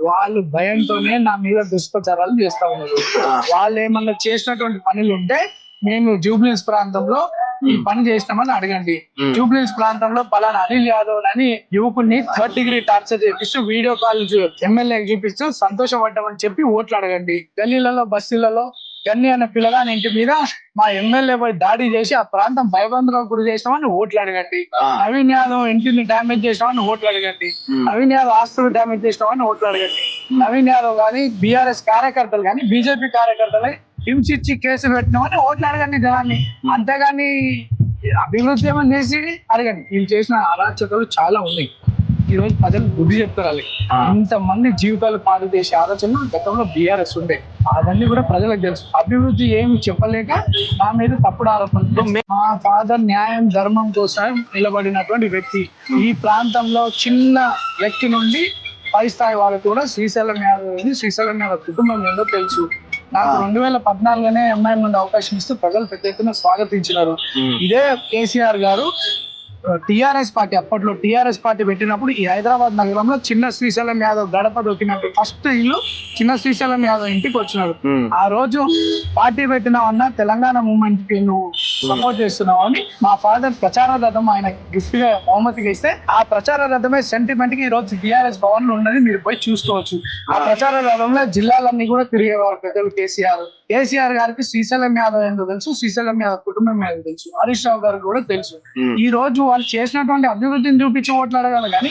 వాళ్ళు భయంతోనే నా మీద దుష్ప్రచారాలు చేస్తా ఉన్నారు. వాళ్ళు ఏమన్నా చేసినటువంటి పనులు ఉంటే మేము జూబ్లీస్ ప్రాంతంలో ఈ పని చేసినామని అడగండి. జూబ్లీస్ ప్రాంతంలో పలానా అనిల్ యాదవ్ అని యువకుడిని 3rd డిగ్రీ టార్చర్ చేపిస్తూ వీడియో కాల్ ఎమ్మెల్యే చూపిస్తూ సంతోషపడ్డామని చెప్పి ఓట్లు అడగండి. గల్లీలలో బస్తీలలో గన్ని అనే పిల్లగాని ఇంటి మీద మా ఎమ్మెల్యే పై దాడి చేసి ఆ ప్రాంతం భయబంధంగా గురి చేసినామని ఓట్లు అడగండి. నవీన్ యాదవ్ ఇంటిని డ్యామేజ్ చేసినామని ఓట్లు అడగండి. నవీన్ యాదవ్ ఆస్తులు డ్యామేజ్ చేసినామని ఓట్లు అడగండి. నవీన్ యాదవ్ కానీ బీఆర్ఎస్ కార్యకర్తలు కానీ బీజేపీ కార్యకర్తలు హింసించి కేసులు పెట్టినామని ఓట్లు అడగండి జనాన్ని. అంతేగాని అభివృద్ధి ఏమని చేసి అడగండి. వీళ్ళు చేసిన అరాచకాలు చాలా ఉన్నాయి. ఈ రోజు ప్రజలు బుద్ధి చెప్తారు. ఇంతమంది జీవితాలు పాడు చేసే ఆలోచన గతంలో బీఆర్ఎస్ ఉండే, అవన్నీ కూడా ప్రజలకు తెలుసు. అభివృద్ధి ఏమి చెప్పలేక మా మీద తప్పుడు ఆరోపణలు. మా ఫాదర్ న్యాయం ధర్మం కోసం నిలబడినటువంటి వ్యక్తి. ఈ ప్రాంతంలో చిన్న వ్యక్తి నుండి పై స్థాయి వాళ్ళకు కూడా శ్రీశైలం యాదవ్ శ్రీశైలం యాదవ్ కుటుంబం ఏందో తెలుసు. నాకు 2014లోనే ఎంఐ ముందు అవకాశం ఇస్తూ ప్రజలు పెద్ద ఎత్తున స్వాగతించినారు. ఇదే కేసీఆర్ గారు టిఆర్ఎస్ పార్టీ అప్పట్లో టిఆర్ఎస్ పార్టీ పెట్టినప్పుడు ఈ హైదరాబాద్ నగరంలో చిన్న శ్రీశైలం యాదవ్ గడప దొక్కినట్టు ఫస్ట్ ఇల్లు చిన్న శ్రీశైలం యాదవ్ ఇంటికి వచ్చినాడు. ఆ రోజు పార్టీ పెట్టినావన్నా తెలంగాణ మూవ్మెంట్ కి నువ్వు సపోర్ట్ చేస్తున్నావు అని మా ఫాదర్ ప్రచార రథం ఆయన గిఫ్ట్ గా బహుమతిగా ఇస్తే ఆ ప్రచార రథమే సెంటిమెంట్ కి ఈ రోజు టిఆర్ఎస్ భవన్ లో ఉన్నది. మీరు పోయి చూసుకోవచ్చు. ఆ ప్రచార రథంలో జిల్లాలన్నీ కూడా తిరిగేవారు ప్రజలు. కేసీఆర్ గారికి శ్రీశైలం యాదవ్ ఎందుకు తెలుసు, శ్రీశైలం యాదవ్ కుటుంబం మీద తెలుసు, హరీష్ రావు గారికి కూడా తెలుసు. ఈ రోజు వాళ్ళు చేసినటువంటి అభివృద్ధిని చూపించి ఓట్లు అడగాలి కానీ